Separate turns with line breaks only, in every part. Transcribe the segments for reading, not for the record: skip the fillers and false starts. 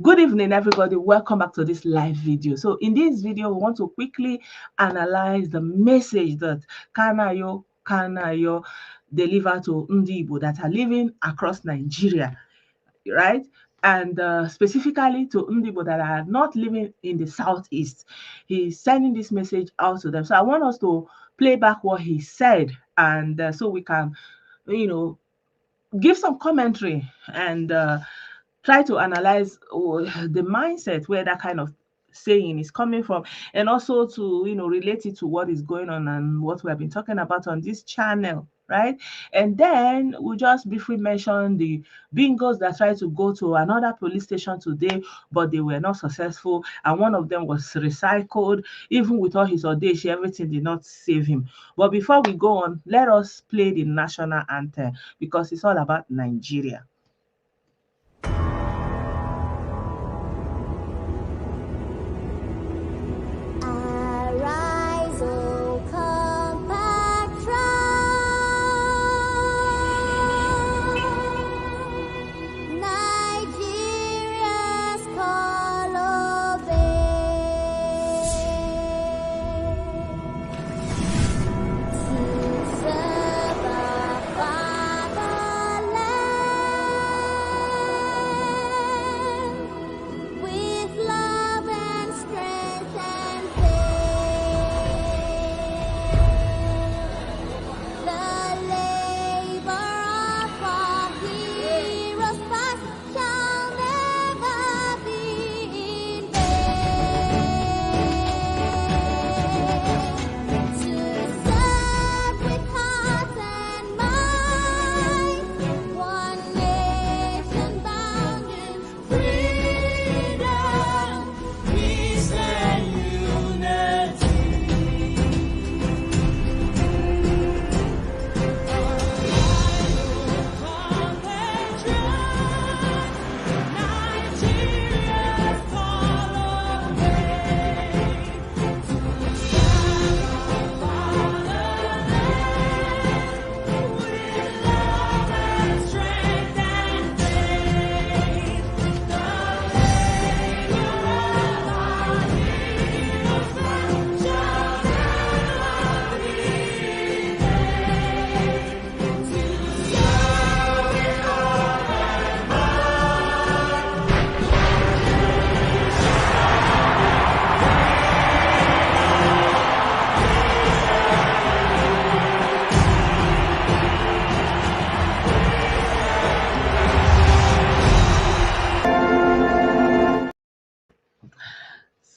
Good evening, everybody. Welcome back to this live video. So in this video, we want to quickly analyze the message that Kanayo deliver to Ndi Igbo that are living across Nigeria, right? And specifically to Ndi Igbo that are not living in the southeast. He's sending this message out to them. So I want us to play back what he said, and so we can, give some commentary and try to analyze the mindset where that kind of saying is coming from, and also to relate it to what is going on and what we have been talking about on this channel, right? And then we'll just briefly mention the bingos that tried to go to another police station today, but they were not successful, and one of them was recycled. Even with all his audacious, everything did not save him. But before we go on, let us play the national anthem, because it's all about Nigeria.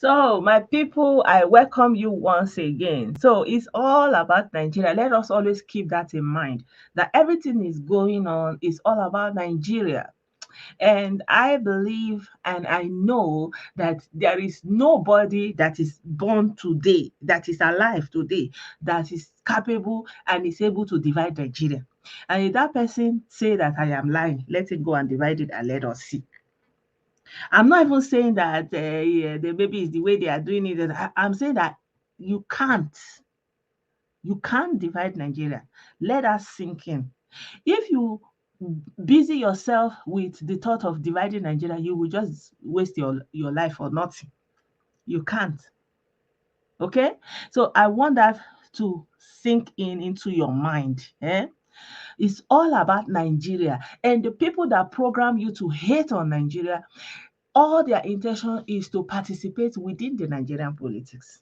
So, my people, I welcome you once again. So, it's all about Nigeria. Let us always keep that in mind, that everything is going on is all about Nigeria. And I believe and I know that there is nobody that is born today, that is alive today, that is capable and is able to divide Nigeria. And if that person say that I am lying, let him go and divide it and let us see. I'm not even saying that the baby is the way they are doing it. I'm saying that you can't. You can't divide Nigeria. Let us sink in. If you busy yourself with the thought of dividing Nigeria, you will just waste your life for nothing. You can't. Okay? So I want that to sink into your mind. It's all about Nigeria. And the people that program you to hate on Nigeria, all their intention is to participate within the Nigerian politics.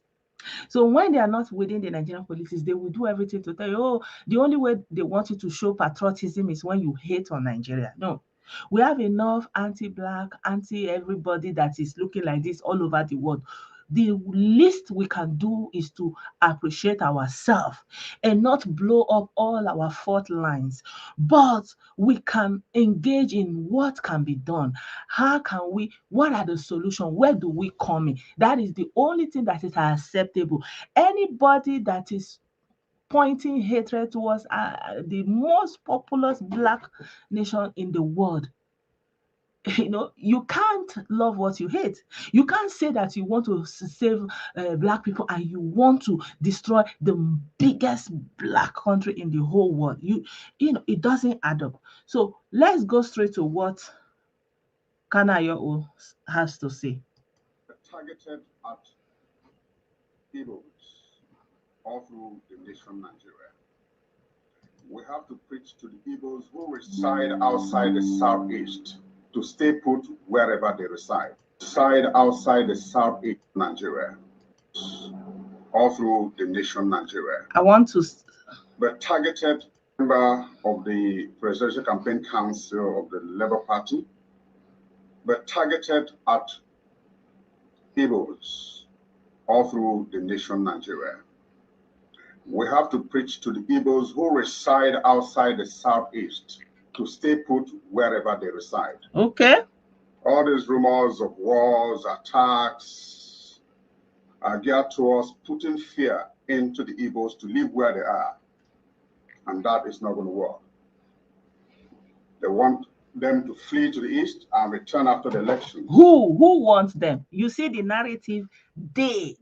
So when they are not within the Nigerian politics, they will do everything to tell you, oh, the only way they want you to show patriotism is when you hate on Nigeria. No. We have enough anti-Black, anti-everybody that is looking like this all over the world. The least we can do is to appreciate ourselves and not blow up all our fault lines. But we can engage in what can be done. How can we, what are the solutions? Where do we come in? That is the only thing that is acceptable. Anybody that is pointing hatred towards the most populous Black nation in the world, you can't love what you hate. You can't say that you want to save Black people and you want to destroy the biggest Black country in the whole world. It doesn't add up. So let's go straight to what Kanayo has to say.
Targeted at Igbos all through the nation Nigeria. We have to preach to the Igbos who reside outside the southeast to stay put wherever they reside. Reside outside the southeast Nigeria, all through the nation Nigeria.
I want to.
The targeted member of the Presidential Campaign Council of the Labour Party, but targeted at Igbos all through the nation Nigeria. We have to preach to the Igbos who reside outside the southeast to stay put wherever they reside.
Okay.
All these rumors of wars, attacks are geared towards putting fear into the Igbos to live where they are. And that is not going to work. They want them to flee to the east and return after the elections.
Who wants them? You see the narrative, they.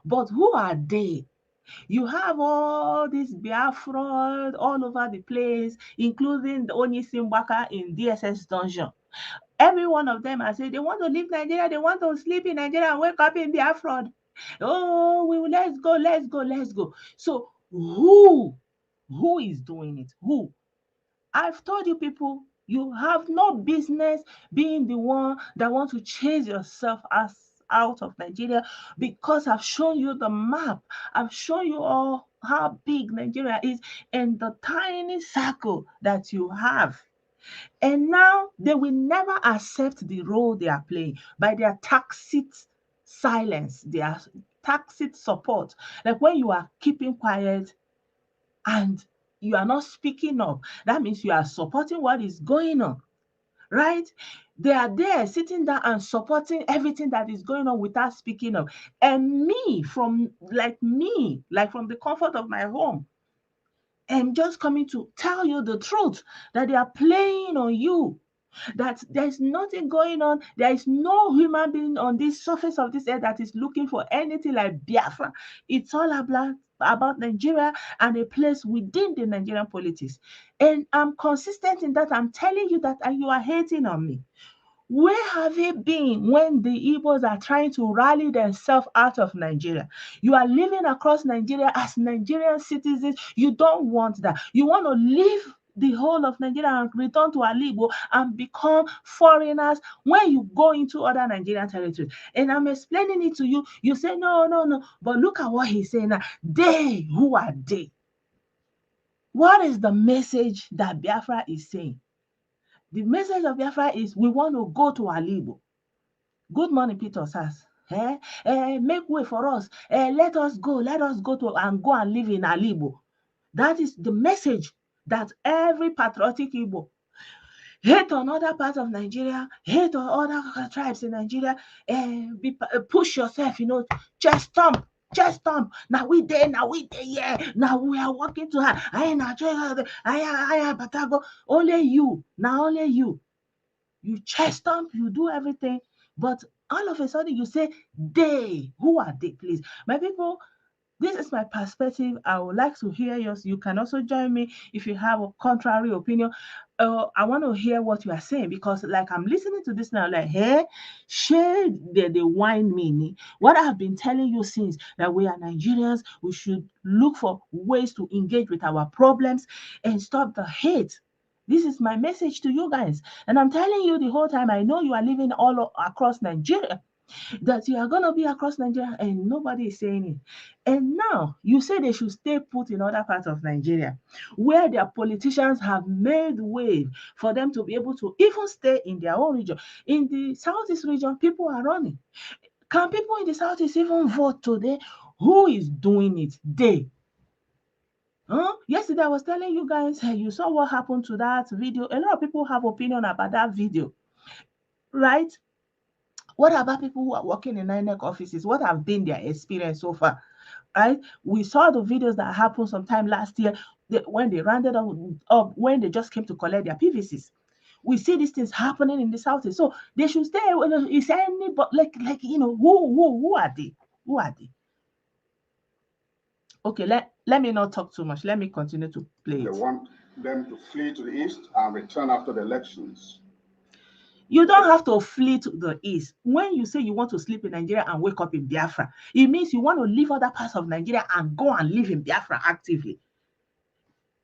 But who are they? You have all these Biafra all over the place, including the Umaka in DSS dungeon. Every one of them, I say, they want to leave Nigeria, they want to sleep in Nigeria and wake up in Biafra. Oh, let's go. So who is doing it? Who? I've told you people, you have no business being the one that wants to chase yourself out of Nigeria, because I've shown you the map. I've shown you all how big Nigeria is and the tiny circle that you have. And now they will never accept the role they are playing by their tacit silence, their tacit support. Like when you are keeping quiet and you are not speaking up, that means you are supporting what is going on, right? They are there sitting down and supporting everything that is going on without speaking up. And me, from the comfort of my home, am just coming to tell you the truth that they are playing on you, that there's nothing going on. There is no human being on this surface of this earth that is looking for anything like Biafra. It's all about Nigeria and a place within the Nigerian politics. And I'm consistent in that. I'm telling you that, and you are hating on me. Where have you been when the Igbos are trying to rally themselves out of Nigeria? You are living across Nigeria as Nigerian citizens. You don't want that. You want to leave the whole of Nigeria and return to Igbo and become foreigners when you go into other Nigerian territories. And I'm explaining it to you. You say, no. But look at what he's saying now. They, who are they? What is the message that Biafra is saying? The message of Biafra is we want to go to Igbo. Good morning, Peter Sass. Make way for us. Let us go to and go and live in Igbo. That is the message that every patriotic Igbo hate on other parts of Nigeria, hate on other tribes in Nigeria, push yourself, chest thump. Now we there, yeah. Now we are working to her. I Batago. Only you. You chest thump, you do everything, but all of a sudden you say, they. Who are they, please? My people, this is my perspective. I would like to hear yours. You can also join me if you have a contrary opinion. I want to hear what you are saying, because like I'm listening to this now, like, hey, shade they whine me. What I've been telling you since, that we are Nigerians, we should look for ways to engage with our problems and stop the hate. This is my message to you guys. And I'm telling you the whole time, I know you are living all across Nigeria, that you are going to be across Nigeria and nobody is saying it. And now you say they should stay put in other parts of Nigeria where their politicians have made way for them to be able to even stay in their own region. In the Southeast region, people are running. Can people in the Southeast even vote today? Who is doing it? They. Yesterday I was telling you guys, you saw what happened to that video. A lot of people have opinion about that video, right? What about people who are working in INEC offices? What have been their experience so far, right? We saw the videos that happened sometime last year when they rounded up, when they just came to collect their PVCs. We see these things happening in the Southeast, so they should stay. Is anybody who are they? Who are they? Okay, let me not talk too much. Let me continue to play it.
They want them to flee to the east and return after the elections.
You don't have to flee to the east. When you say you want to sleep in Nigeria and wake up in Biafra, it means you want to leave other parts of Nigeria and go and live in Biafra actively.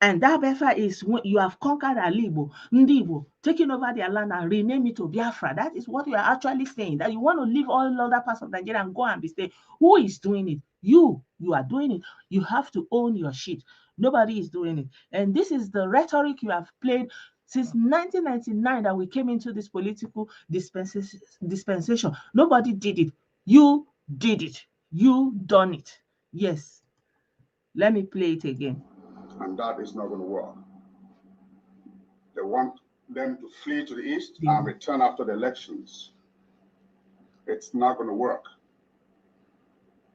And that Biafra is when you have conquered Ndi Igbo, taking over their land and rename it to Biafra. That is what you are actually saying, that you want to leave all other parts of Nigeria and go and be staying. Who is doing it? You are doing it. You have to own your shit. Nobody is doing it. And this is the rhetoric you have played since 1999 that we came into this political dispensation. Nobody did it. You did it. You done it. Yes. Let me play it again.
And that is not going to work. They want them to flee to the east and return after the elections. It's not going to work.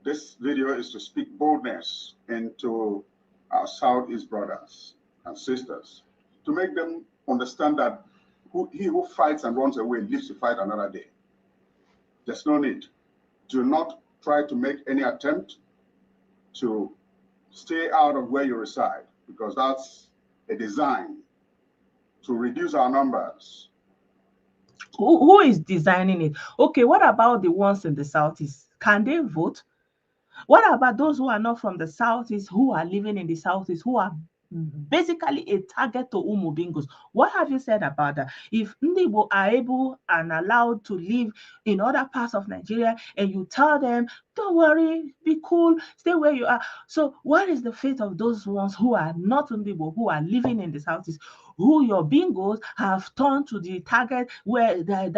This video is to speak boldness into our Southeast brothers and sisters, to make them understand that he who fights and runs away lives to fight another day. There's no need. Do not try to make any attempt to stay out of where you reside, because that's a design to reduce our numbers.
Who is designing it? Okay, what about the ones in the Southeast? Can they vote? What about those who are not from the Southeast, who are living in the Southeast, who are basically a target to Umubingos? What have you said about that? If Ndi Igbo are able and allowed to live in other parts of Nigeria, and you tell them, don't worry, be cool, stay where you are. So what is the fate of those ones who are not Ndi Igbo, who are living in the Southeast, who your bingos have turned to the target where their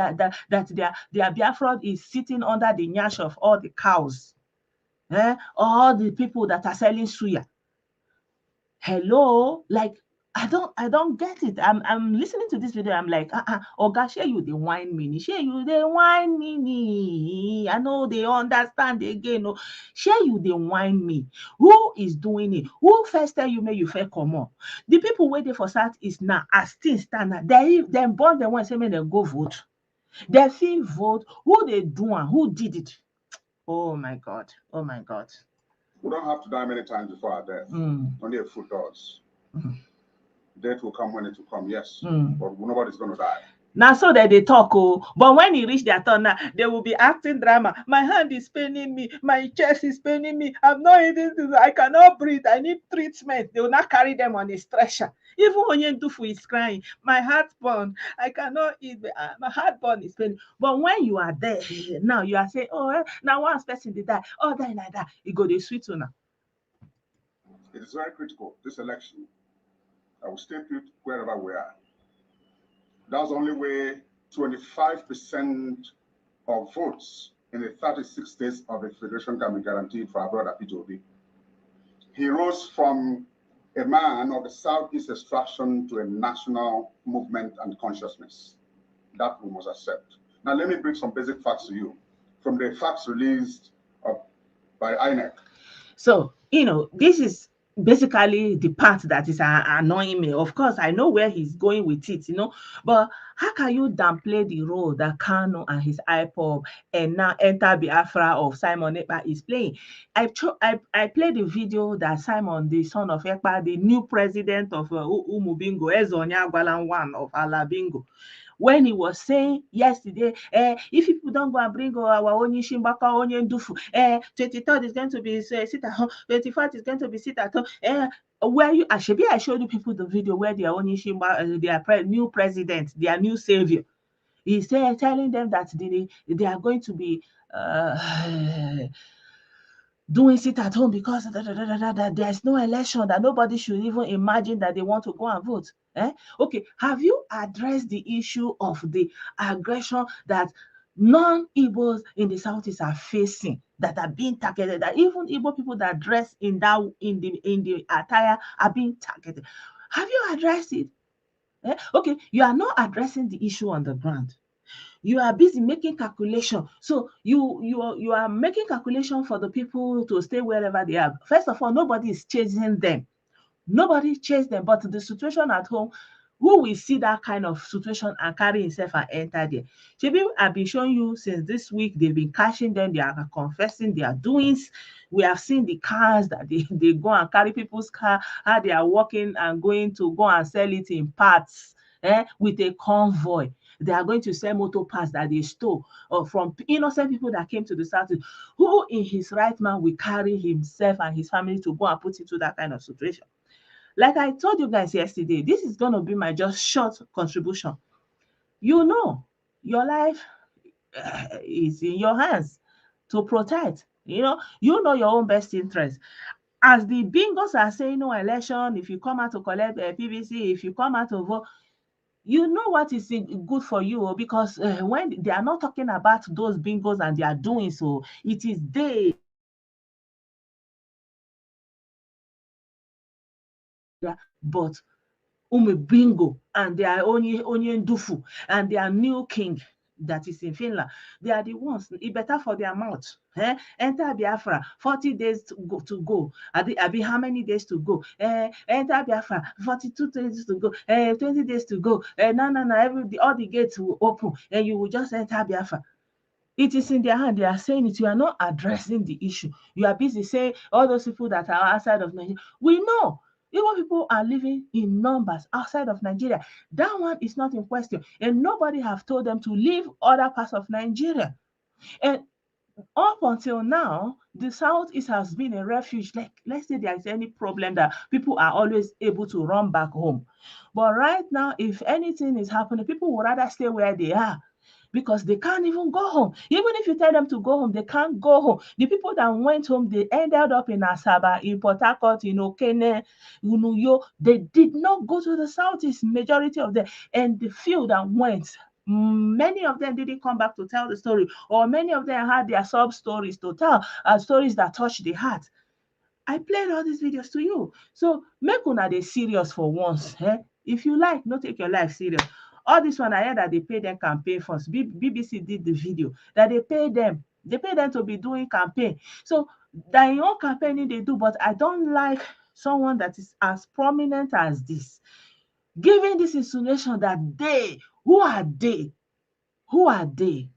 Biafra is sitting under the nyash of all the cows? All the people that are selling suya. Hello, like I don't get it. I'm listening to this video. I'm like, Oga, share you the wine mini, share you the wine mini. I know they understand again. No, share you the wine me. Who is doing it? Who first tell you may you fair come on? The people waiting for that is now as things stand. They born the one say may they go vote. They feel vote. Who they do and who did it? Oh my God. Oh my God.
We don't have to die many times before our death. Only a fool does. Death will come when it will come, yes. But nobody's going to die.
Now, so that they talk, but when it reach their turn, now they will be acting drama. My hand is paining me, my chest is paining me. I'm not eating, I cannot breathe. I need treatment. They will not carry them on a stretcher. Even when Yendufu is crying, my heart burn. I cannot eat. My heart burn is paining. But when you are there, now you are saying, oh, now one person did die. Oh, die like that. You go the sweet now.
It is very critical, this election. I will stay put wherever we are. That's the only way 25% of votes in the 36 states of the Federation can be guaranteed for our brother Peter Obi. He rose from a man of the Southeast extraction to a national movement and consciousness. That we must accept. Now, let me bring some basic facts to you from the facts released by INEC.
So, this is basically the part that is annoying me. Of course, I know where he's going with it, but how can you downplay the role that Kano and his IPOB and now Enter Biafra of Simon Ekpa is playing? I played the video that Simon, the son of Ekpa, the new president of Umubingo, Ezonya Gwalan of Alabingo, when he was saying yesterday, if people don't go and bring our own Shimbaka, Onye Ndufu, 23rd is going to be sit at home, 24th is going to be sit at home. Where I showed you people the video where their own Shimba, their new president, their new savior, he's telling them that they are going to be doing sit at home because there's no election, that nobody should even imagine that they want to go and vote. Okay, have you addressed the issue of the aggression that non-Igbos in the Southeast are facing, that are being targeted, that even Igbo people that dress in the attire are being targeted? Have you addressed it? Okay, you are not addressing the issue on the ground. You are busy making calculation. So you are making calculation for the people to stay wherever they are. First of all, nobody is chasing them. Nobody chased them, but the situation at home, who will see that kind of situation and carry himself and enter there? Shebi, I've been showing you since this week, they've been catching them, they are confessing their doings. We have seen the cars that they go and carry people's car, how they are walking and going to go and sell it in parts with a convoy. they are going to sell motor parts that they stole or from innocent people that came to the South. Who in his right mind will carry himself and his family to go and put into that kind of situation? Like I told you guys yesterday, this is going to be my just short contribution. You know, your life is in your hands to protect. You know your own best interest. As the bingos are saying no election, if you come out to collect PVC, if you come out to vote, you know what is good for you, because when they are not talking about those bingos and they are doing so, it is they but bingo and they are onye ndufu and their new king that is in Finland. They are the ones, it better for their mouth. Enter Biafra, 40 days to go. Abi, how many days to go? Enter Biafra, 42 days to go. 20 days to go. No. All the gates will open and you will just enter Biafra. It is in their hand. They are saying it. You are not addressing the issue. You are busy saying all those people that are outside of Nigeria. We know Igbo people are living in numbers outside of Nigeria. That one is not in question. And nobody have told them to leave other parts of Nigeria. And up until now, the Southeast has been a refuge. Like, let's say there is any problem that people are always able to run back home. But right now, if anything is happening, people would rather stay where they are, because they can't even go home. Even if you tell them to go home, they can't go home. The people that went home, they ended up in Asaba, in Port Harcourt, in Okene, Unuyo. They did not go to the Southeast, majority of them. And the few that went, many of them didn't come back to tell the story, or many of them had their sub stories to tell, stories that touched the heart. I played all these videos to you. So make una dey serious for once. If you like, no take your life serious. All this one, I heard that they pay them campaign funds. BBC did the video that they pay them. They pay them to be doing campaign. So their own campaigning they do, but I don't like someone that is as prominent as this, giving this insinuation that they, who are they? Who are they?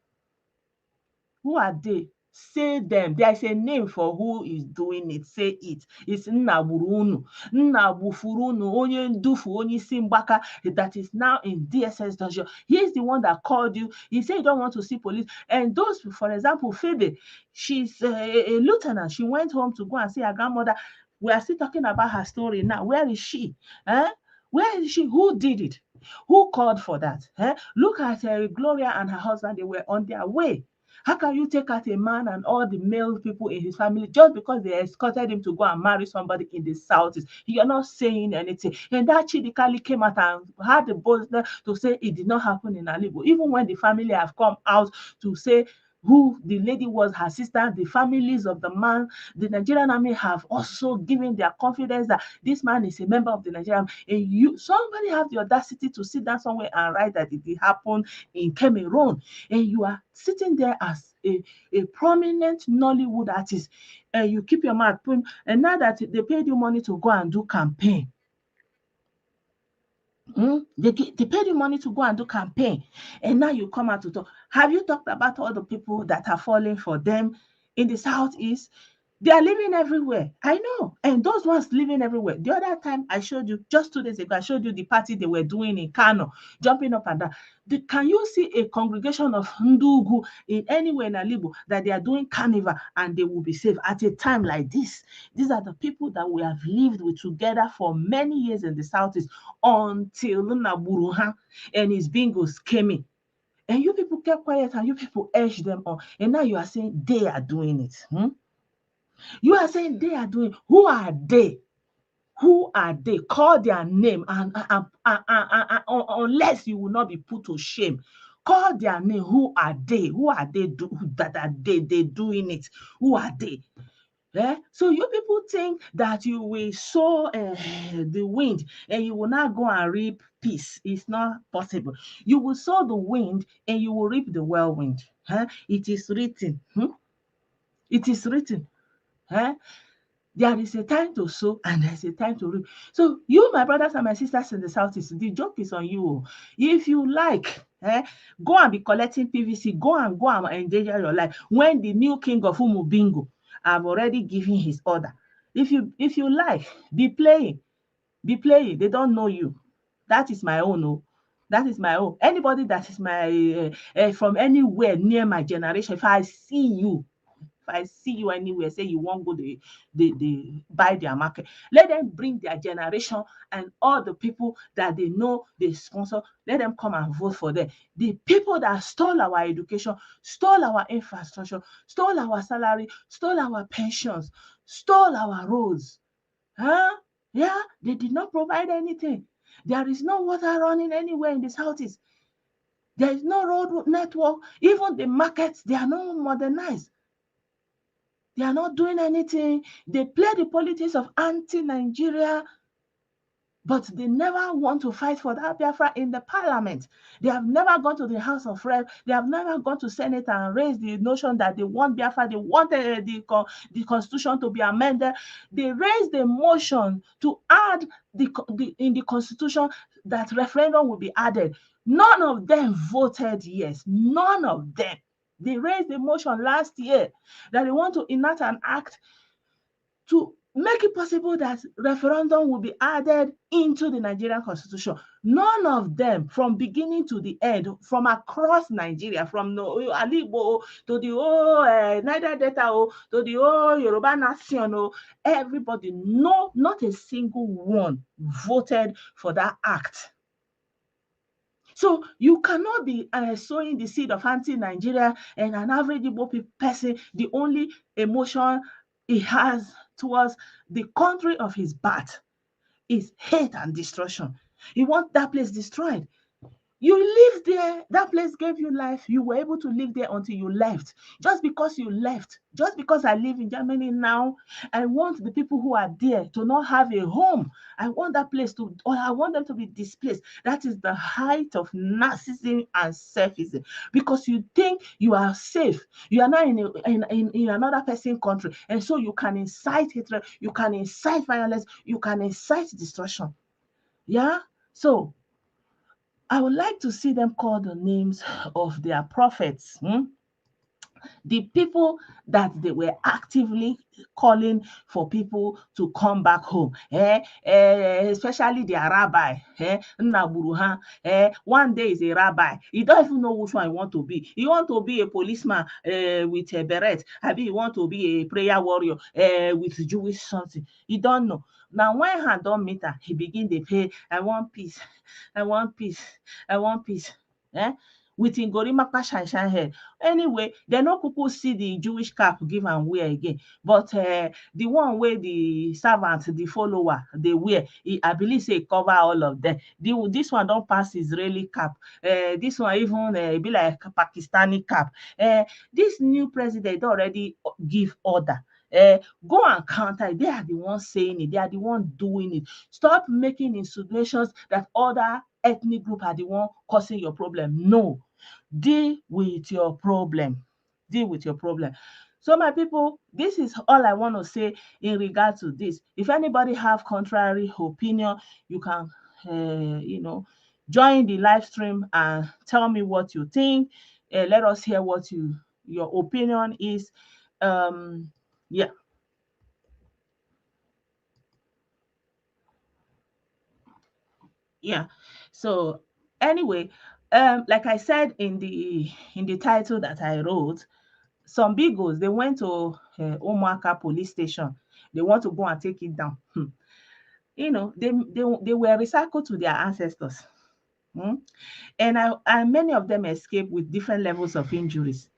Who are they? Say them. There is a name for who is doing it. Say it. It's Nnagburu Unu, onye ndufu, onye isi mgbaka, that is now in DSS dungeon. He is the one that called you. He said he don't want to see police. And those, for example, Phoebe, she's a lieutenant. She went home to go and see her grandmother. We are still talking about her story now. Where is she? Where is she? Who did it? Who called for that? Look at Gloria and her husband. They were on their way. How can you take out a man and all the male people in his family just because they escorted him to go and marry somebody in the Southeast? You're not saying anything. And that Chidikali came out and had the boldness to say it did not happen in Alibo, even when the family have come out to say who the lady was, her sister, the families of the man. The Nigerian army have also given their confidence that this man is a member of the Nigerian army. And somebody have the audacity to sit down somewhere and write that it happened in Cameroon. And you are sitting there as a prominent Nollywood artist, and you keep your mouth open. And now that they paid you money to go and do campaign, they paid you money to go and do campaign, and now you come out to talk. Have you talked about all the people that are falling for them in the Southeast? They are living everywhere. I know. And those ones living everywhere. The other time I showed you, just 2 days ago, I showed you the party they were doing in Kano, jumping up and down. Can you see a congregation of Ndugu in anywhere in Alibo that they are doing carnival and they will be safe at a time like this? These are the people that we have lived with together for many years in the Southeast until Naburuha and his bingos came in. And you people kept quiet and you people edged them on. And now you are saying they are doing it. You are saying they are doing. Who are they? Who are they? Call their name, and unless you will not be put to shame, call their name. Who are they? Who are they? That are they doing it? Who are they? So you people think that you will sow the wind and you will not go and reap peace. It's not possible. You will sow the wind and you will reap the whirlwind. It is written. It is written. There is a time to sow and there's a time to reap. So you, my brothers and my sisters in the Southeast, the joke is on you. If you like, go and be collecting PVC, go and endanger your life. When the new king of Umubingo have already given his order. If you like, be playing. They don't know you. That is my own. That is my own. Anybody that is my from anywhere near my generation, if I see you, anywhere, say you won't go the buy their market, let them bring their generation and all the people that they know they sponsor, let them come and vote for them. The people that stole our education, stole our infrastructure, stole our salary, stole our pensions, stole our roads. Huh? Yeah, they did not provide anything. There is no water running anywhere in the southeast. There is no road network. Even the markets, they are not modernized. They are not doing anything. They play the politics of anti-Nigeria, but they never want to fight for that Biafra in the parliament. They have never gone to the House of Reps. They have never gone to Senate and raised the notion that they want Biafra. They want the constitution to be amended. They raised the motion to add in the constitution that referendum will be added. None of them voted yes. None of them. They raised the motion last year that they want to enact an act to make it possible that referendum will be added into the Nigerian constitution. None of them, from beginning to the end, from across Nigeria, from the Ali Igbo to the Niger Delta to the Yoruba Nation, everybody, no, not a single one voted for that act. So you cannot be sowing the seed of anti-Nigeria, and an average Igbo person, the only emotion he has towards the country of his birth is hate and destruction. He wants that place destroyed. You live there. That place gave you life. You were able to live there until you left. Just because you left, just because I live in Germany now, I want the people who are there to not have a home. I want that place to, or I want them to be displaced. That is the height of narcissism and selfism, because you think you are safe. You are not in another person's country, and so you can incite hatred, you can incite violence, you can incite destruction. Yeah. So I would like to see them call the names of their prophets. The people that they were actively calling for people to come back home, especially their rabbi, Nnaburuha. One day is a rabbi. He don't even know which one he want to be. He want to be a policeman with a beret. Maybe he want to be a prayer warrior with Jewish something. He don't know. Now, when hand don't meet her, he begin to pay, I want peace, I want peace, I want peace. With him gorimapa shine head. Anyway, they no kuku see the Jewish cap give and wear again. But the one where the servant, the follower, they wear, I believe say cover all of them. This one don't pass Israeli cap. This one even be like Pakistani cap. This new president already give order. Go and counter it. They are the ones saying it. They are the ones doing it. Stop making insinuations that other ethnic group are the one causing your problem. No. Deal with your problem. Deal with your problem. So my people, this is all I want to say in regard to this. If anybody have contrary opinion, you can, join the live stream and tell me what you think. Let us hear what your opinion is. Yeah. Yeah. So anyway, like I said in the title that I wrote, some bigos they went to Umaka police station. They want to go and take it down. They were recycled to their ancestors. And many of them escaped with different levels of injuries.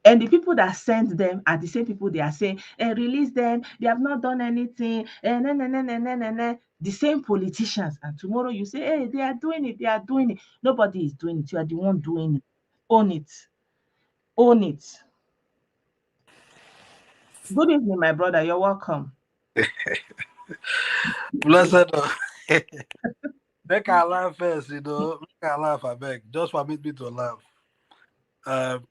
And the people that sent them are the same people they are saying, release them, they have not done anything, the same politicians. And tomorrow you say, hey, they are doing it, they are doing it. Nobody is doing it. You are the one doing it. Own it. Own it. Good evening, my brother. You're welcome.
Blessed. Make I laugh first, Make I laugh, I beg. Just permit me to laugh.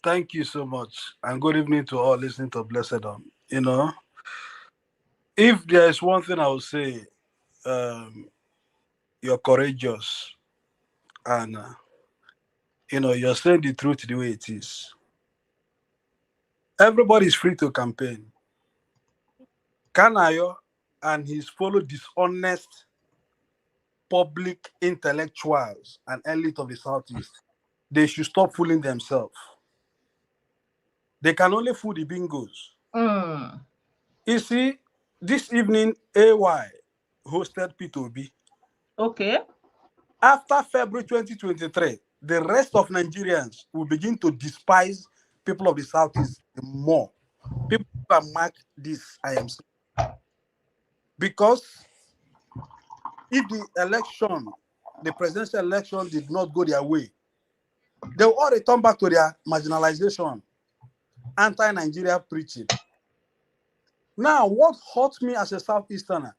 Thank you so much. And good evening to all listening to Blessed. If there is one thing I would say, you're courageous and, you're saying the truth the way it is. Everybody is free to campaign. Kanayo and his fellow dishonest public intellectuals and elite of the Southeast, they should stop fooling themselves. They can only fool the bingos. You see, this evening, AY hosted P2B.
Okay.
After February 2023, the rest of Nigerians will begin to despise people of the Southeast more. People can mark this, I am saying. Because if the presidential election did not go their way, they will all return back to their marginalization, anti-Nigeria preaching. Now, what hurts me as a Southeasterner,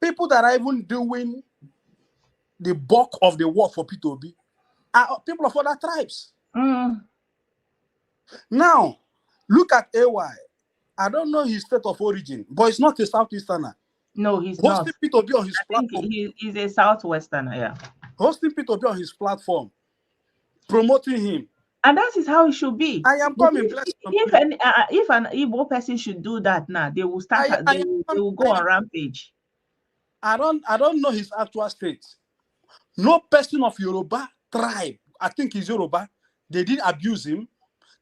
people that are even doing the bulk of the work for P2B are people of other tribes. Now, look at AY. I don't know his state of origin, but he's not a Southeasterner.
No, he's
hosting
not.
P2B on his
I think
platform.
he's a Southwesterner, yeah.
Hosting P2B on his platform, promoting him.
And that is how it should be.
I am coming.
If an Igbo person should do that now, they will start. They will go on rampage.
I don't know his actual state. No person of Yoruba tribe, I think he's Yoruba, they didn't abuse him.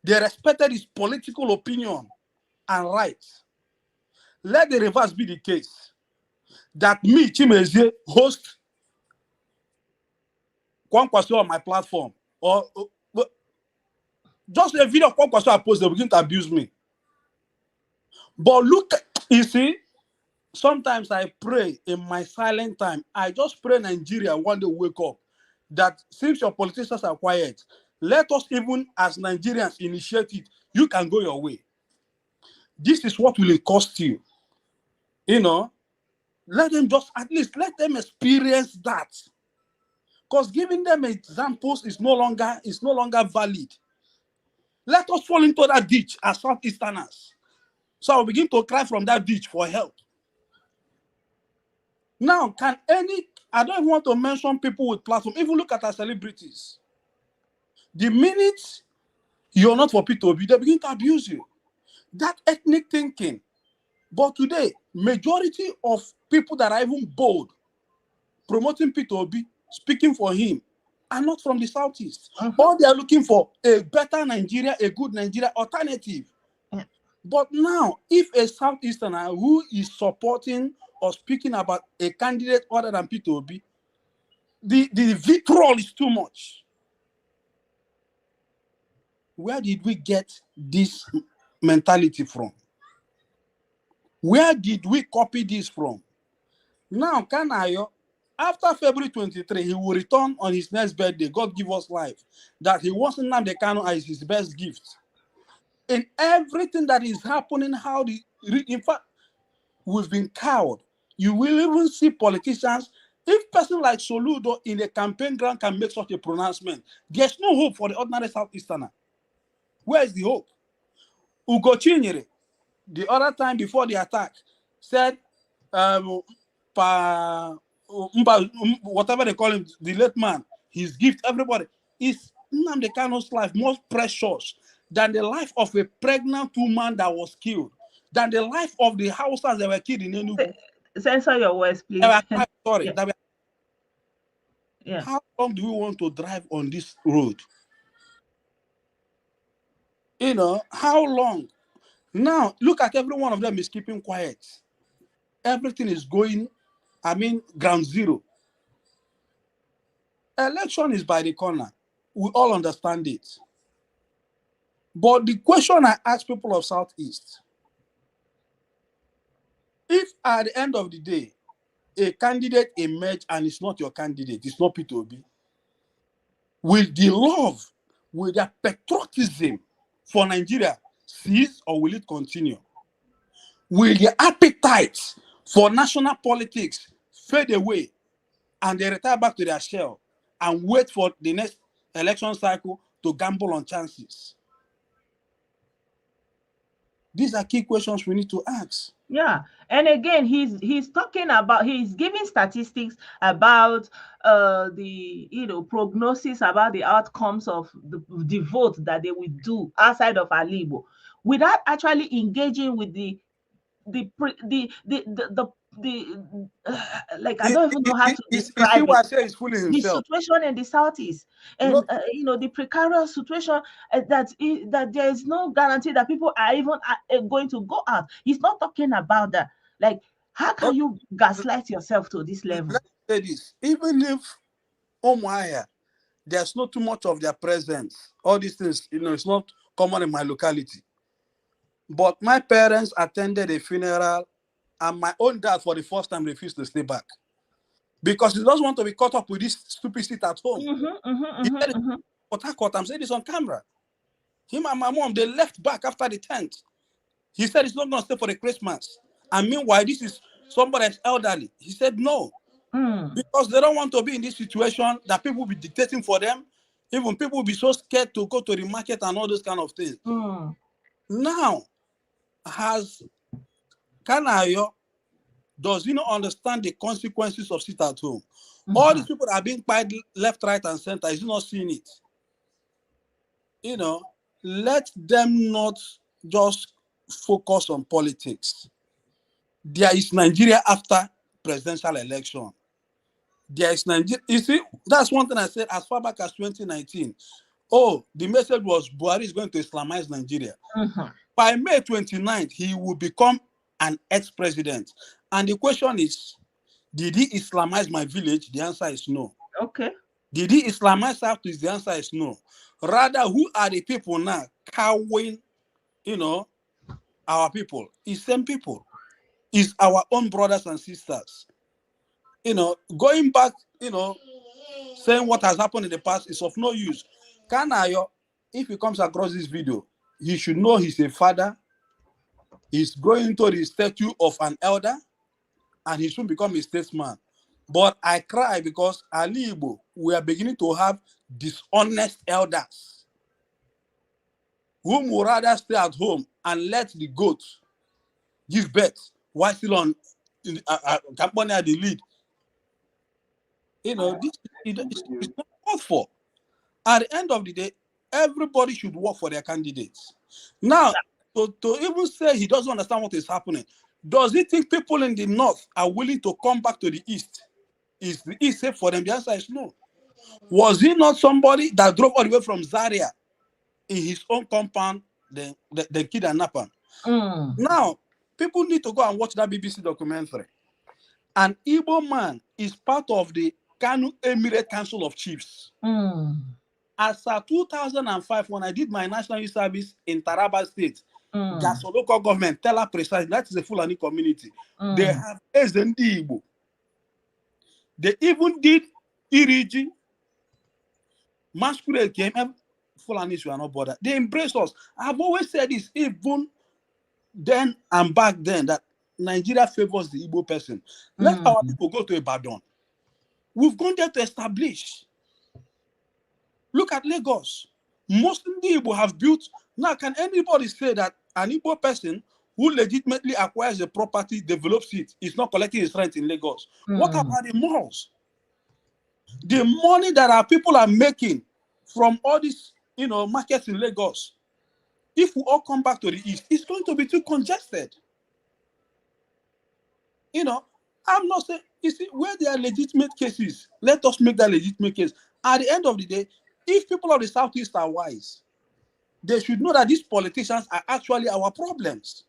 They respected his political opinion and rights. Let the reverse be the case. That me, Chimezie, host Kwankwaso on my platform, or just a video of Kwankwaso I post, they begin to abuse me. But look, you see, sometimes I pray in my silent time. I just pray Nigeria one day wake up. That since your politicians are quiet, let us even as Nigerians initiate it. You can go your way. This is what will it cost you. You know, let them just at least let them experience that. Because giving them examples is no longer valid. Let us fall into that ditch as Southeasterners. So I'll begin to cry from that ditch for help. Now, I don't want to mention people with platform. Even look at our celebrities. The minute you're not for P2B, they begin to abuse you. That ethnic thinking. But today, majority of people that are even bold, promoting P2B, speaking for him, are not from the Southeast. All they are looking for a better Nigeria, a good Nigeria alternative. But now, if a Southeasterner who is supporting or speaking about a candidate other than P2B, the vitriol is too much. Where did we get this mentality from? Where did we copy this from? Now, Kanayo, after February 23, he will return on his next birthday. God give us life. That he wants Nnamdi Kanu as his best gift. In everything that is happening, in fact, we've been cowed. You will even see politicians. If a person like Soludo in the campaign ground can make such a pronouncement, there's no hope for the ordinary Southeasterner. Where is the hope? Ugo Chinyere, the other time before the attack, said, whatever they call him, the late man, his gift, everybody, is Nnamdi Kanu's life more precious than the life of a pregnant woman that was killed, than the life of the houses that were killed in Enugu.
Censor your words, please.
Sorry.
Yeah.
How long do we want to drive on this road? You know, how long? Now, look at every one of them is keeping quiet. Everything is going, ground zero. Election is by the corner. We all understand it. But the question I ask people of Southeast, if at the end of the day, a candidate emerge and it's not your candidate, it's not P2B, will the love, will the patriotism for Nigeria cease or will it continue? Will the appetite for national politics fade away and they retire back to their shell and wait for the next election cycle to gamble on chances? These are key questions we need to ask.
Yeah, and again, he's talking about, he's giving statistics about the prognosis about the outcomes of the vote that they will do outside of Ali Igbo, without actually engaging with the like, I don't even know how to
You see
describe it.
why I say he's fooling
The
himself.
situation in the southeast, and
Look,
the precarious situation, that there is no guarantee that people are even going to go out. He's not talking about that. Like, how can
okay,
you gaslight yourself to this level?
let's say this. Even if Umaka, there's not too much of their presence, all these things, it's not common in my locality. But my parents attended a funeral, and my own dad, for the first time, refused to stay back because he doesn't want to be caught up with this stupid shit at home. He said, I'm saying this on camera. Him and my mom, they left back after the tent. He said he's not going to stay for the Christmas. And meanwhile, this is somebody that's elderly. He said no, because they don't want to be in this situation that people will be dictating for them. Even people will be so scared to go to the market and all those kind of things. Now, has Kanayo, does he not understand the consequences of sit at home? All these people are being quiet left, right, and center. Is he not seeing it? Let them not just focus on politics. There is Nigeria after presidential election. There is Nigeria. You see, that's one thing I said as far back as 2019. Oh, the message was Buhari is going to Islamize Nigeria. By May 29th, he will become an ex-president. And the question is, did he Islamize my village? The answer is no.
Okay.
Did he Islamize Southeast? The answer is no. Rather, who are the people now cowing, our people? It's same people. It's our own brothers and sisters. Going back, saying what has happened in the past is of no use. Kanayo, if he comes across this video, he should know he's a father. He's going to the statue of an elder, and he should become a statesman. But I cry because Ndi Igbo, we are beginning to have dishonest elders whom would rather stay at home and let the goat give birth while still on company at the lead. This is not called for. At the end of the day, everybody should work for their candidates. Now, to even say he doesn't understand what is happening, does he think people in the north are willing to come back to the east? Is the east safe for them? The answer is no. Was he not somebody that drove all the way from Zaria in his own compound, then kid and napper? Now, people need to go and watch that BBC documentary. An Igbo man is part of the Kanu Emirate Council of Chiefs. As of 2005, when I did my national youth service in Taraba State, that's a local government, tell her precisely, that is a Fulani community. They have ESN Igbo. They even did Iriji. Masquerade came, and Fulanis were not bothered. They embraced us. I've always said this, even then and back then, that Nigeria favors the Igbo person. Let our people go to Ibadan. We've gone there to establish. Look at Lagos. Most Ndi Igbo have built. Now, can anybody say that an Igbo person who legitimately acquires a property, develops it, is not collecting his rent in Lagos? What about the malls? The money that our people are making from all these, markets in Lagos, if we all come back to the east, it's going to be too congested. I'm not saying, you see, where there are legitimate cases, let us make that legitimate case. At the end of the day, if people of the southeast are wise, they should know that these politicians are actually our problems.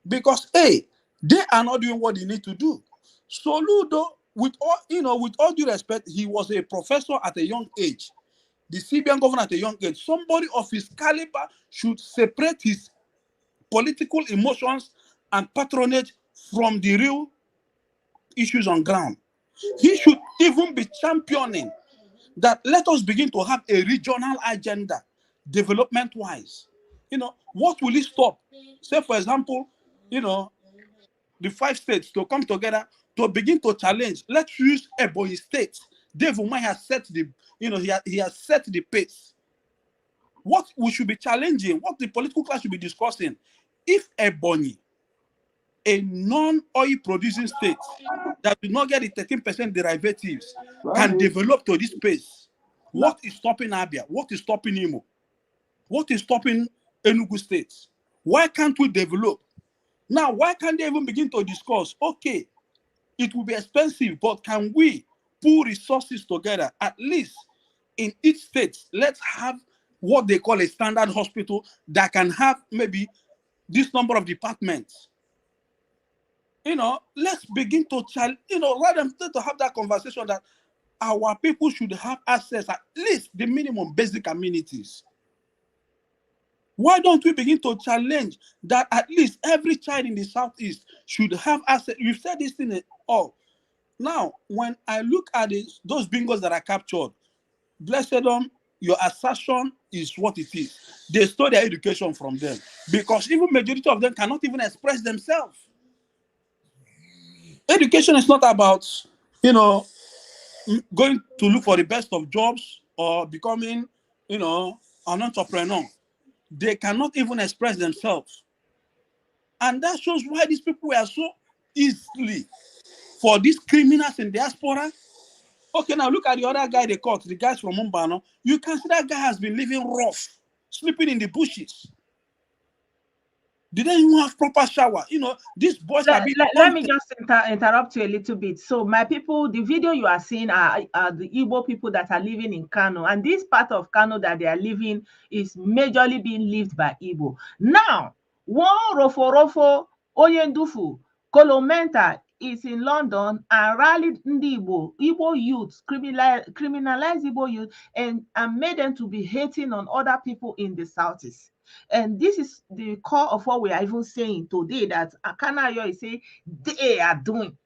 Because A, they are not doing what they need to do. Soludo, with all due respect, he was a professor at a young age. The CBN governor at a young age. Somebody of his caliber should separate his political emotions and patronage from the real issues on ground. He should even be championing that let us begin to have a regional agenda, development-wise. What will it stop? Say, for example, the 5 states to come together to begin to challenge. Let's use Ebonyi State. Dave Umar has set the, he has set the pace. What we should be challenging, what the political class should be discussing, if Ebonyi, a non-oil producing state that will not get the 13% derivatives, can develop to this pace, what is stopping Abia? What is stopping Imo? What is stopping Enugu State? Why can't we develop? Now, why can't they even begin to discuss? Okay, it will be expensive, but can we pull resources together? At least in each state, let's have what they call a standard hospital that can have maybe this number of departments. Let's begin to rather than to have that conversation that our people should have access at least the minimum basic amenities. Why don't we begin to challenge that at least every child in the Southeast should have access? You've said this thing all. Now, when I look at those bingos that are captured, blessed them, your assertion is what it is. They stole their education from them because even majority of them cannot even express themselves. Education is not about, going to look for the best of jobs or becoming, an entrepreneur. They cannot even express themselves. And that shows why these people were so easily for these criminals in diaspora. Okay, now look at the other guy they caught, the guys from Mumbano. You can see that guy has been living rough, sleeping in the bushes. They didn't even have proper shower. These boys are being
let me just interrupt you a little bit. So my people, the video you are seeing are the Igbo people that are living in Kano. And this part of Kano that they are living is majorly being lived by Igbo. Now, one Rofo Oyendufu Kolomenta is in London and rallied Ndi Igbo youth, criminalized Igbo youth, and made them to be hating on other people in the Southeast. And this is the core of what we are even saying today, that Kanayo is saying they are doing.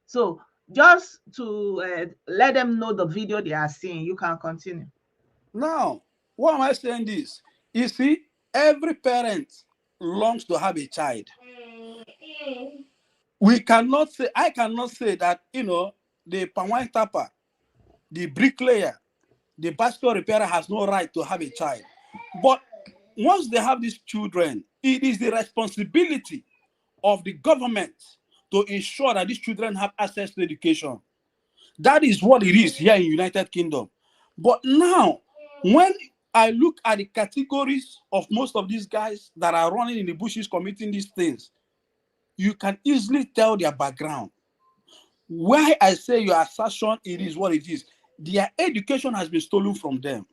So just to let them know the video they are seeing, you can continue.
Now, why am I saying this? You see, every parent longs to have a child. I cannot say that, the Pawai tapper, the bricklayer, the bicycle repairer has no right to have a child. But once they have these children, it is the responsibility of the government to ensure that these children have access to education. That is what it is here in United Kingdom. But now, when I look at the categories of most of these guys that are running in the bushes committing these things, you can easily tell their background. Why I say your assertion, it is what it is. Their education has been stolen from them.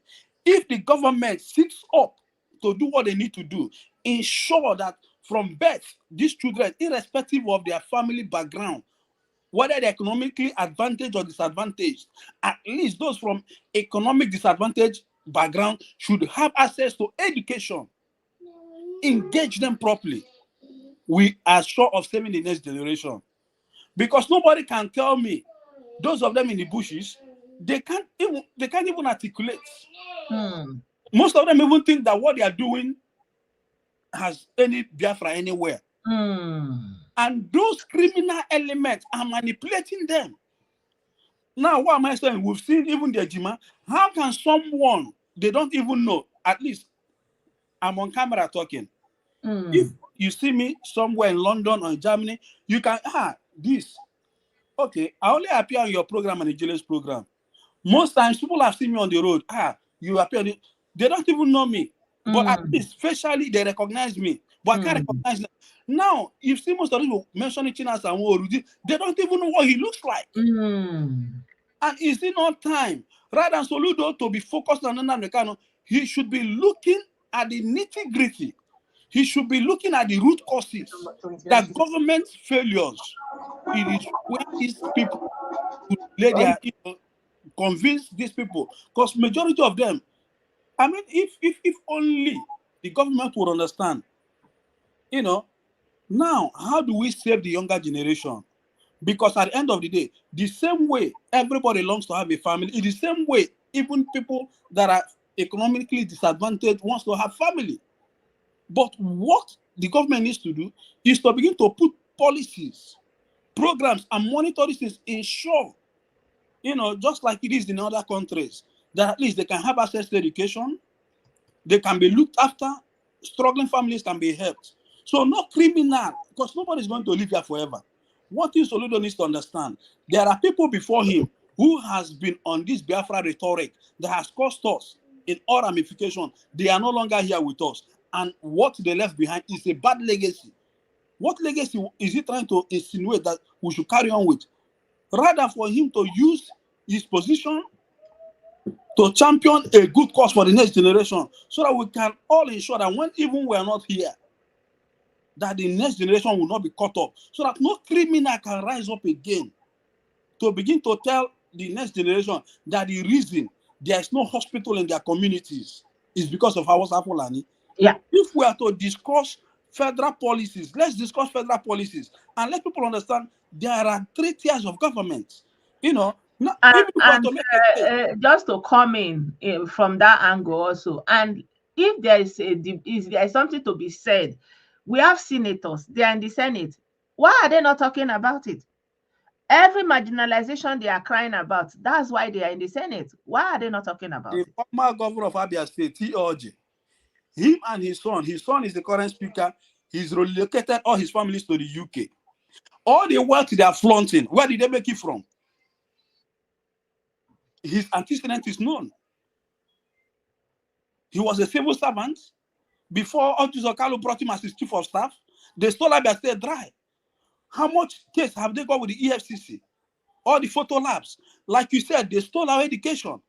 If the government sits up to do what they need to do, ensure that from birth, these children, irrespective of their family background, whether they're economically advantaged or disadvantaged, at least those from economic disadvantaged background should have access to education. Engage them properly. We are sure of saving the next generation. Because nobody can tell me, those of them in the bushes, they can't even articulate. Most of them even think that what they are doing has any Biafra anywhere. And those criminal elements are manipulating them. Now, what am I saying? We've seen even the Ejima. How can someone they don't even know, at least I'm on camera talking. If you see me somewhere in London or in Germany, you can, this. Okay, I only appear on your program and the Julius program. Most times people have seen me on the road. You appear, they don't even know me. But at least facially they recognize me. But I can't recognize them. Now, you see most of them mentioning Chinas and Woru, they don't even know what he looks like. And is it not time, rather than Soludo to be focused on Nnamdi, he should be looking at the nitty-gritty. He should be looking at the root causes. That government failures, it is when these people lay their, convince these people. Because majority of them, I mean, if only the government would understand, now, how do we save the younger generation? Because at the end of the day, the same way everybody longs to have a family, it's the same way even people that are economically disadvantaged wants to have family. But what the government needs to do is to begin to put policies, programs, and monitor these things, ensure, just like it is in other countries, that at least they can have access to education, they can be looked after, struggling families can be helped. So not criminal, because nobody is going to live here forever. What Soludo needs to understand, there are people before him who has been on this Biafra rhetoric that has cost us in all ramifications. They are no longer here with us. And what they left behind is a bad legacy. What legacy is he trying to insinuate that we should carry on with? Rather for him to use his position to champion a good cause for the next generation, so that we can all ensure that when even we are not here, that the next generation will not be caught up, so that no criminal can rise up again to begin to tell the next generation that the reason there is no hospital in their communities is because of Hausa Fulani.
Yeah.
If we are to discuss federal policies, let's discuss federal policies and let people understand there are 3 tiers of government. You know, not, even if we are to make a case,
just to come in from that angle also, and if there is there is something to be said, we have senators, they are in the Senate. Why are they not talking about it? Every marginalization they are crying about, that's why they are in the Senate. Why are they not talking about
the
it?
former governor of Abia State, T.O.J., him and his son is the current speaker, he's relocated all his families to the UK. All the wealth they are flaunting, where did they make it from? His antecedent is known. He was a civil servant. Before Otis Okalu brought him as his chief of staff, they stole Abia State dry. How much case have they got with the EFCC? All the photo labs. Like you said, they stole our education.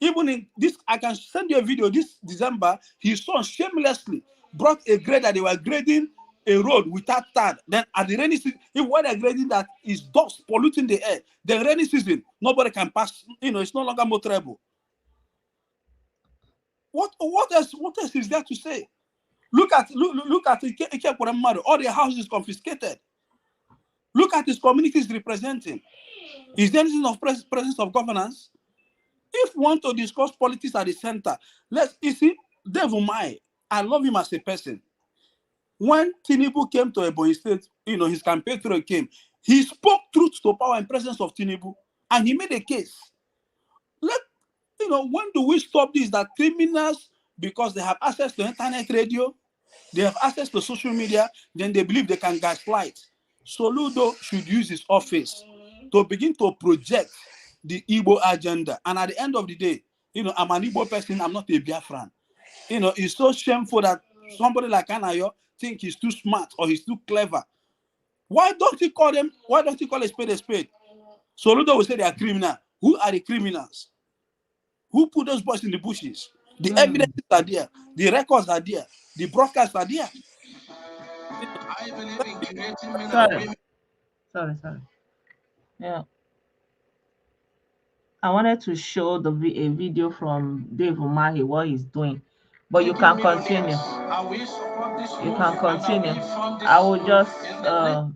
Even in this, I can send you a video. This December, his son shamelessly brought a grader. They were grading a road without tar. Then at the rainy season, if when they're grading that is dust polluting the air, the rainy season, nobody can pass. You know, it's no longer motorable. What else is there to say? Look at Ike Madu. All the houses confiscated. Look at his communities representing. Is there anything of presence of governance? If we want to discuss politics at the center, you see, Dave Umai, I love him as a person. When Tinubu came to Ebonyi State, you know, his campaign trail came, he spoke truth to power in presence of Tinubu, and he made a case. When do we stop this? That criminals, because they have access to internet radio, they have access to social media, then they believe they can gaslight. Soludo should use his office to begin to project the Igbo agenda. And at the end of the day, I'm an Igbo person, I'm not a Biafran. It's so shameful that somebody like Kanayo think he's too smart or he's too clever. Why don't he call a spade a spade? Soludo will say they are criminal. Who are the criminals? Who put those boys in the bushes? The evidences are there. The records are there. The broadcasts are there.
I believe in creating men and women.
Sorry. Yeah. I wanted to show a video from Dave Umahi, what he's doing. But you can continue. You can continue. I will just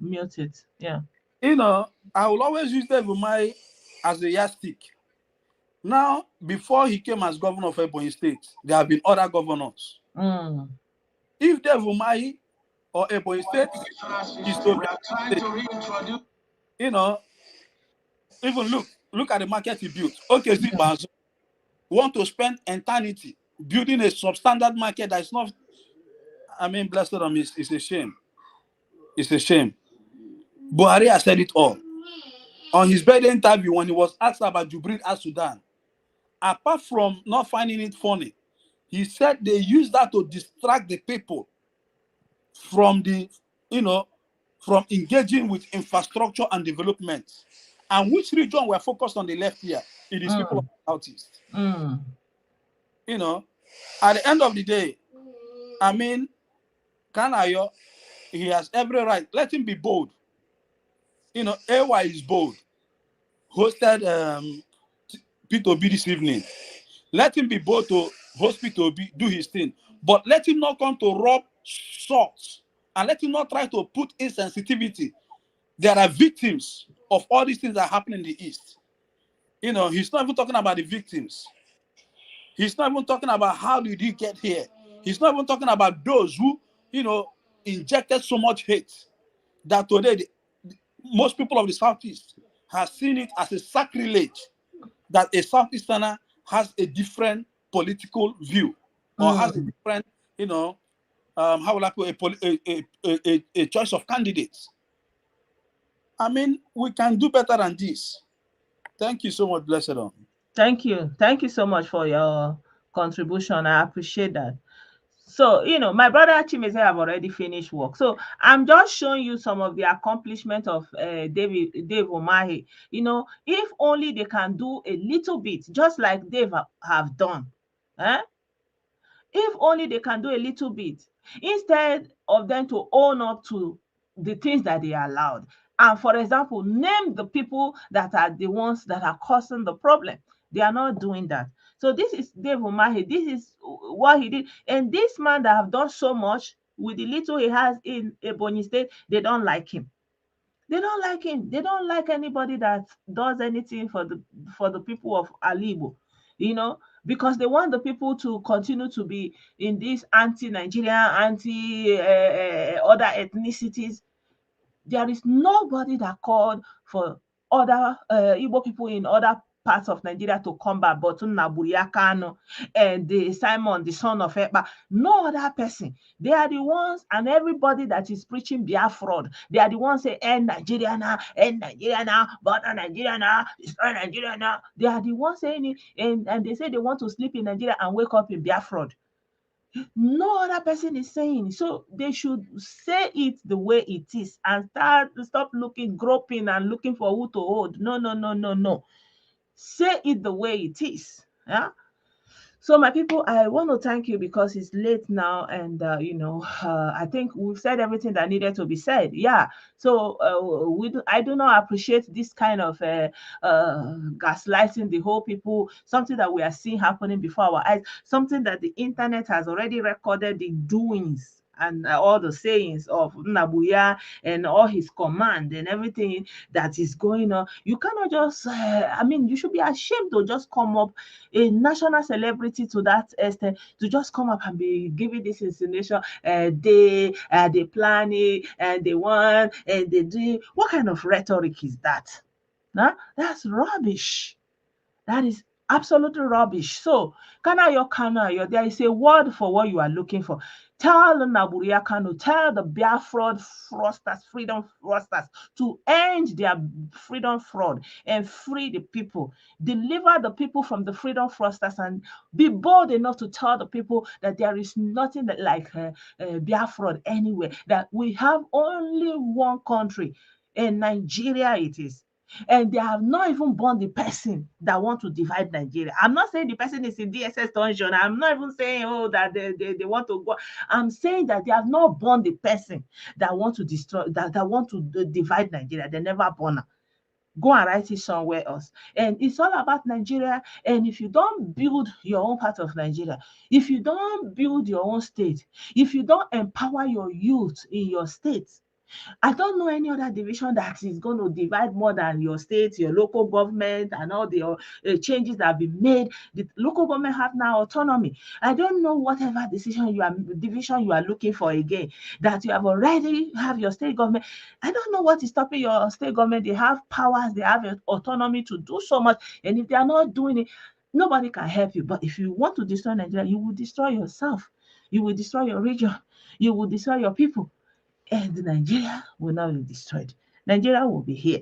mute it. Yeah.
I will always use Dave Umahi as a yardstick. Now, before he came as governor of Ebonyi State, there have been other governors. If Dave Umahi or Ebonyi State is to be, even look at the market he built. Okay, Zibanzo want to spend eternity building a substandard market that is not. Blessed on him, it's a shame. It's a shame. Buhari has said it all. On his birthday interview, when he was asked about Jubril al-Sudan, apart from not finding it funny, he said they use that to distract the people from from engaging with infrastructure and development. And which region we're focused on the left here? It is people of the Southeast. At the end of the day, Kanayo, he has every right. Let him be bold. AY is bold. Hosted P2B this evening. Let him be bold to host P2B, do his thing. But let him not come to rub salt. And let him not try to put insensitivity. There are victims of all these things that happen in the East. He's not even talking about the victims. He's not even talking about how did he get here. He's not even talking about those who, injected so much hate that today most people of the Southeast have seen it as a sacrilege that a Southeasterner has a different political view or has a different, how will I put a choice of candidates. We can do better than this. Thank you so much, Blessed On.
Thank you so much for your contribution. I appreciate that. So, my brother Chimeze have already finished work. So I'm just showing you some of the accomplishment of Dave Umahi. If only they can do a little bit, just like Dave have done. Eh? If only they can do a little bit, instead of them to own up to the things that they allowed. And for example, name the people that are the ones that are causing the problem. They are not doing that. So this is Dave Umahi. This is what he did. And this man that have done so much with the little he has in Ebonyi State, they don't like him. They don't like him. They don't like anybody that does anything for the people of Alibo, because they want the people to continue to be in this anti-Nigerian, anti other ethnicities. There is nobody that called for other Igbo people in other parts of Nigeria to come back, but Naburiakano and the Simon, the son of Ekpa. No other person. They are the ones, and everybody that is preaching Biafra, they are the ones say, end Nigeria now, border Nigeria now, destroy Nigeria now. They are the ones saying it, and they say they want to sleep in Nigeria and wake up in Biafra. No other person is saying. So they should say it the way it is and stop looking, groping and looking for who to hold. No, no, no, no, no. Say it the way it is. Yeah. So my people, I want to thank you because it's late now, and I think we've said everything that needed to be said. Yeah. So I do not appreciate this kind of gaslighting the whole people. Something that we are seeing happening before our eyes. Something that the internet has already recorded the doings and all the sayings of Nabuya and all his command and everything that is going on. You cannot just, you should be ashamed to just come up, a national celebrity to that extent, to just come up and be giving this insinuation. They plan it and they want and they do. What kind of rhetoric is that? Huh? That's rubbish. That is absolutely rubbish. So, Kanayo, there is a word for what you are looking for. Tell the Naburia Kano, tell the Biafra fraudsters, freedom fraudsters, to end their freedom fraud and free the people. Deliver the people from the freedom fraudsters and be bold enough to tell the people that there is nothing that like Biafra anywhere, that we have only one country, and Nigeria it is. And they have not even born the person that want to divide Nigeria. I'm not saying the person is in DSS dungeon. I'm not even saying, that they want to go. I'm saying that they have not born the person that want to destroy, that want to divide Nigeria. They never born her. Go and write it somewhere else. And it's all about Nigeria. And if you don't build your own part of Nigeria, if you don't build your own state, if you don't empower your youth in your state, I don't know any other division that is going to divide more than your state, your local government, and all the changes that have been made. The local government have now autonomy. I don't know whatever division you are looking for again, that you have already have your state government. I don't know what is stopping your state government. They have powers, they have autonomy to do so much. And if they are not doing it, nobody can help you. But if you want to destroy Nigeria, you will destroy yourself. You will destroy your region. You will destroy your people. And Nigeria will not be destroyed. Nigeria will be here.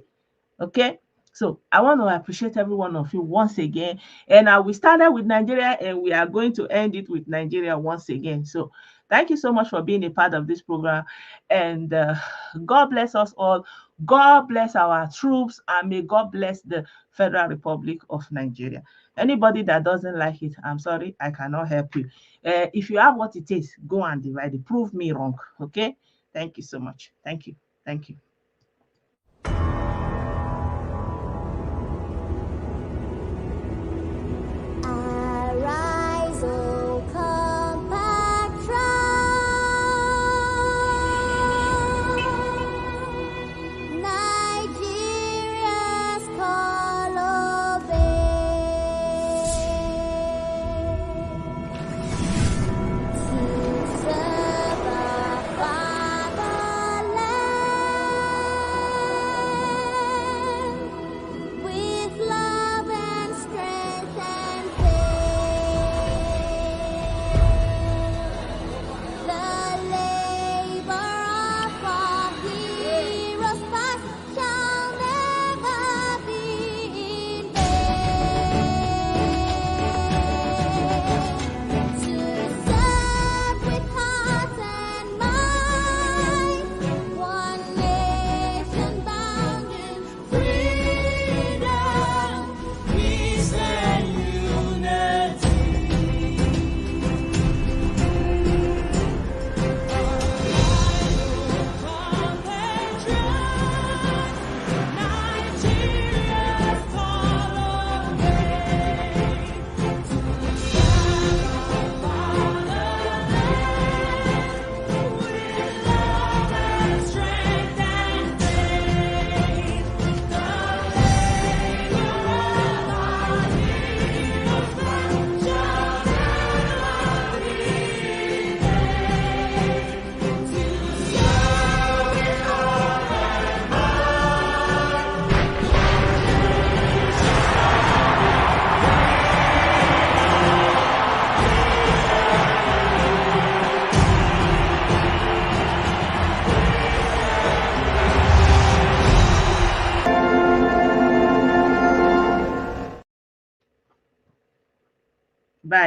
Okay? So I want to appreciate every one of you once again. And we started with Nigeria and we are going to end it with Nigeria once again. So thank you so much for being a part of this program. And God bless us all. God bless our troops, and may God bless the Federal Republic of Nigeria. Anybody that doesn't like it, I'm sorry, I cannot help you. If you have what it takes, go and divide it. Prove me wrong. Okay? Thank you so much. Thank you. Thank you.